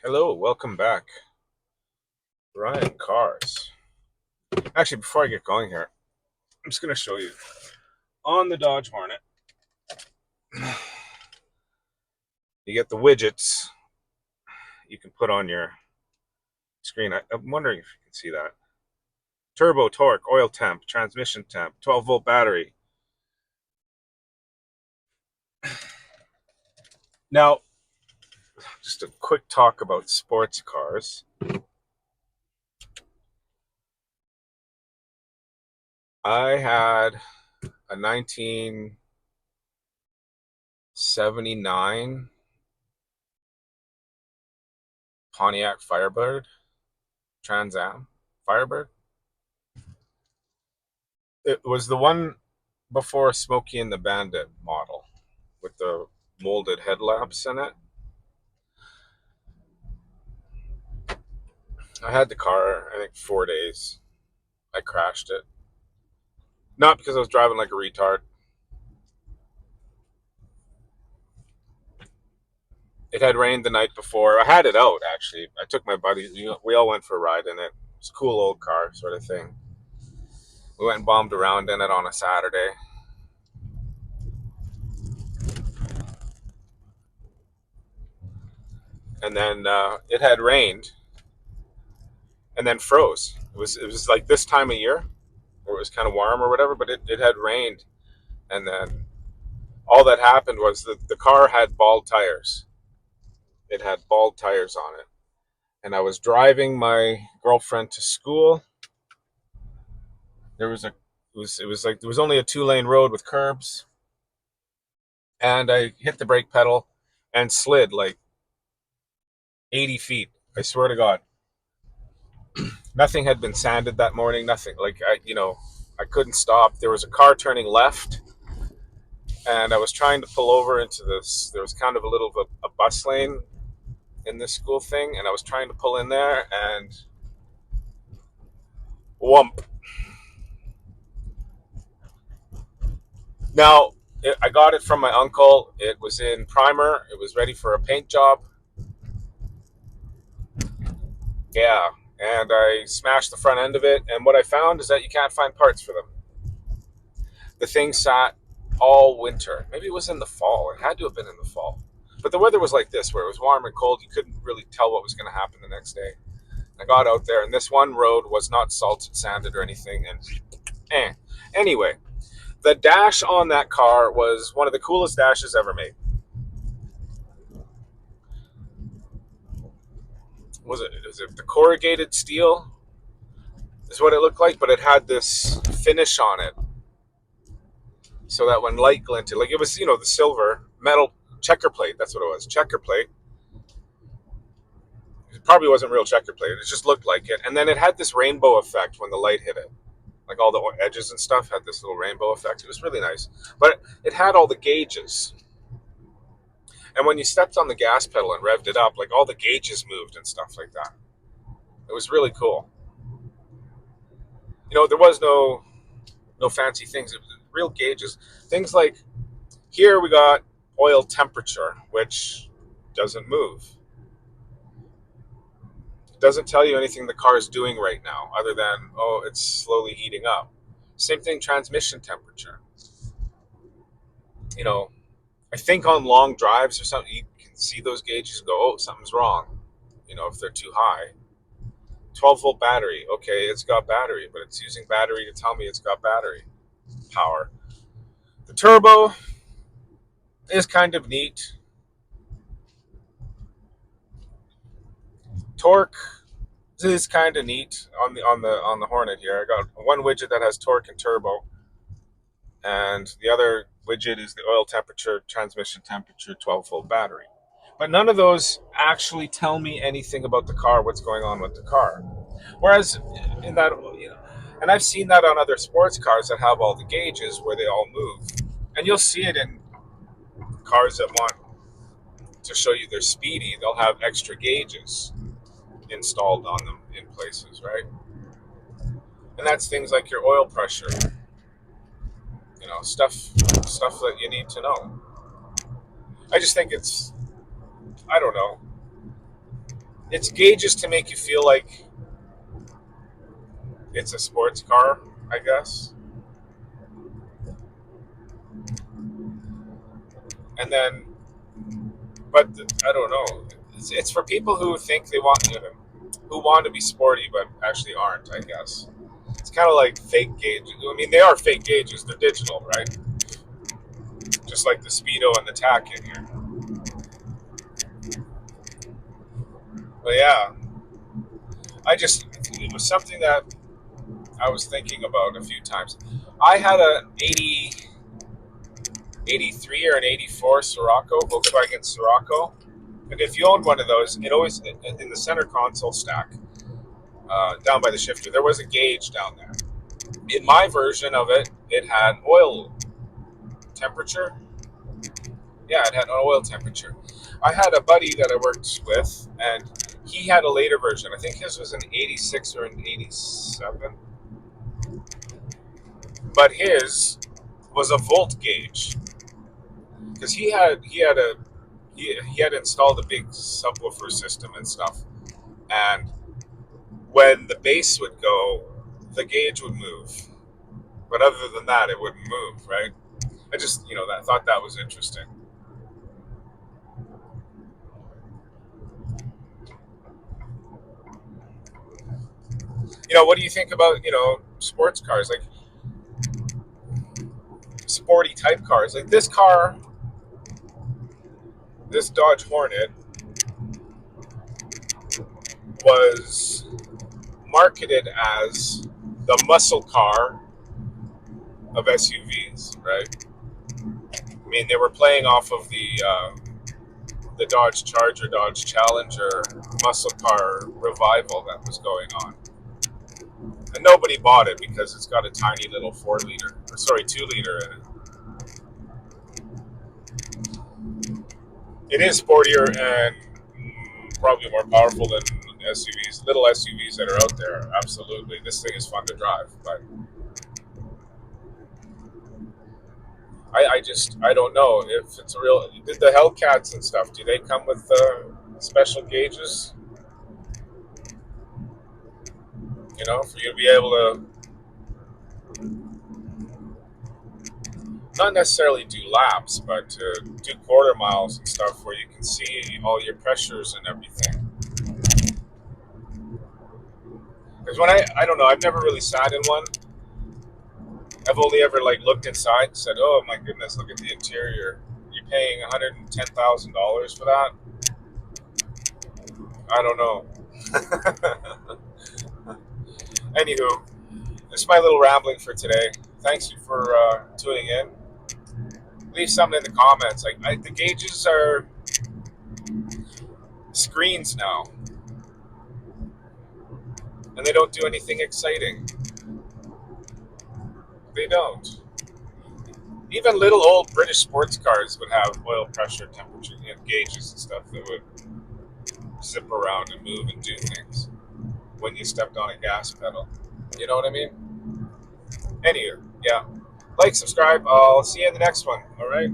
Hello, welcome back. Ryan Cars. Actually, before I get going here, I'm just going to show you on the Dodge Hornet. You get the widgets you can put on your screen. I'm wondering if you can see that. Turbo, torque, oil temp, transmission temp, 12-volt battery. Now, just a quick talk about sports cars. I had a 1979 Pontiac Firebird, Trans Am Firebird. It was the one before Smokey and the Bandit model with the molded headlamps in it. I had the car, I think, 4 days. I crashed it. Not because I was driving like a retard. It had rained the night before. I had it out, actually. I took my buddies. We all went for a ride in it. It's a cool old car, sort of thing. We went and bombed around in it on a Saturday. And then it had rained and then froze. It was like this time of year where it was kind of warm or whatever, but it had rained. And then all that happened was that the car had bald tires. It had bald tires on it. And I was driving my girlfriend to school. There was a it was like there was only a 2-lane road with curbs, and I hit the brake pedal and slid like 80 feet. I swear to God, nothing had been sanded that morning. Nothing. Like I couldn't stop. There was a car turning left, and I was trying to pull over into this. There was kind of a little of a bus lane in this school thing, and I was trying to pull in there, and whump. Now, I got it from my uncle. It was in primer. It was ready for a paint job. Yeah, and I smashed the front end of it. And what I found is that you can't find parts for them. The thing sat all winter. Maybe it was in the fall. It had to have been in the fall. But the weather was like this, where it was warm and cold. You couldn't really tell what was going to happen the next day. I got out there, and this one road was not salted, sanded, or anything. And anyway, the dash on that car was one of the coolest dashes ever made. Was it the corrugated steel? Is what it looked like, but it had this finish on it, so that when light glinted, like it was, the silver metal checker plate. That's what it was, checker plate. It probably wasn't real checker plate. It just looked like it, and then it had this rainbow effect when the light hit it. Like all the edges and stuff had this little rainbow effect. It was really nice, but it had all the gauges. And when you stepped on the gas pedal and revved it up, like all the gauges moved and stuff like that. It was really cool. There was no fancy things. It was real gauges. Things like here we got oil temperature, which doesn't move. It doesn't tell you anything the car is doing right now, other than, oh, it's slowly heating up. Same thing, transmission temperature. You know, I think on long drives or something, you can see those gauges and go, oh, something's wrong. If they're too high. 12-volt battery. Okay, it's got battery, but it's using battery to tell me it's got battery power. The turbo is kind of neat. Torque is kind of neat on the Hornet here. I got one widget that has torque and turbo, and the other widget is the oil temperature, transmission temperature, 12-volt battery. But none of those actually tell me anything about the car, what's going on with the car. Whereas in that, and I've seen that on other sports cars that have all the gauges where they all move, and you'll see it in cars that want to show you they're speedy. They'll have extra gauges installed on them in places, right? And that's things like your oil pressure, stuff that you need to know. I just think I don't know. It's gauges to make you feel like it's a sports car, I guess. And then, but I don't know. It's for people who think they want, who want to be sporty but actually aren't. I guess it's kind of like fake gauges. I mean, they are fake gauges. They're digital, right? Just like the speedo and the tack in here. But yeah, it was something that I was thinking about a few times. I had a 83 or an 84 Sirocco, Volkswagen Sirocco. And if you owned one of those, it always, in the center console stack, down by the shifter, there was a gauge down there. In my version of it, it had oil temperature. Yeah, it had an oil temperature. I had a buddy that I worked with, and he had a later version. I think his was an 86 or an 87. But his was a volt gauge because he had installed a big subwoofer system and stuff, and when the bass would go, the gauge would move. But other than that, it wouldn't move, right? I just, I thought that was interesting. What do you think about, sports cars, like sporty type cars? Like this car, this Dodge Hornet, was marketed as the muscle car of SUVs, right? I mean, they were playing off of the Dodge Charger, Dodge Challenger muscle car revival that was going on. And nobody bought it because it's got a tiny little 2 liter in it. It is sportier and probably more powerful than SUVs, little SUVs that are out there. Absolutely. This thing is fun to drive, but I don't know if it's real. Did the Hellcats and stuff, do they come with special gauges? For you to be able to not necessarily do laps, but to do quarter miles and stuff where you can see all your pressures and everything. Because I don't know, I've never really sat in one. I've only ever looked inside and said, "Oh my goodness, look at the interior." You're paying $110,000 for that. I don't know. Anywho, this is my little rambling for today. Thanks you for tuning in. Leave something in the comments. The gauges are screens now, and they don't do anything exciting. They don't. Even little old British sports cars would have oil pressure, temperature, gauges and stuff that would zip around and move and do things when you stepped on a gas pedal. You know what I mean? Anywho, yeah. Like, subscribe. I'll see you in the next one. All right.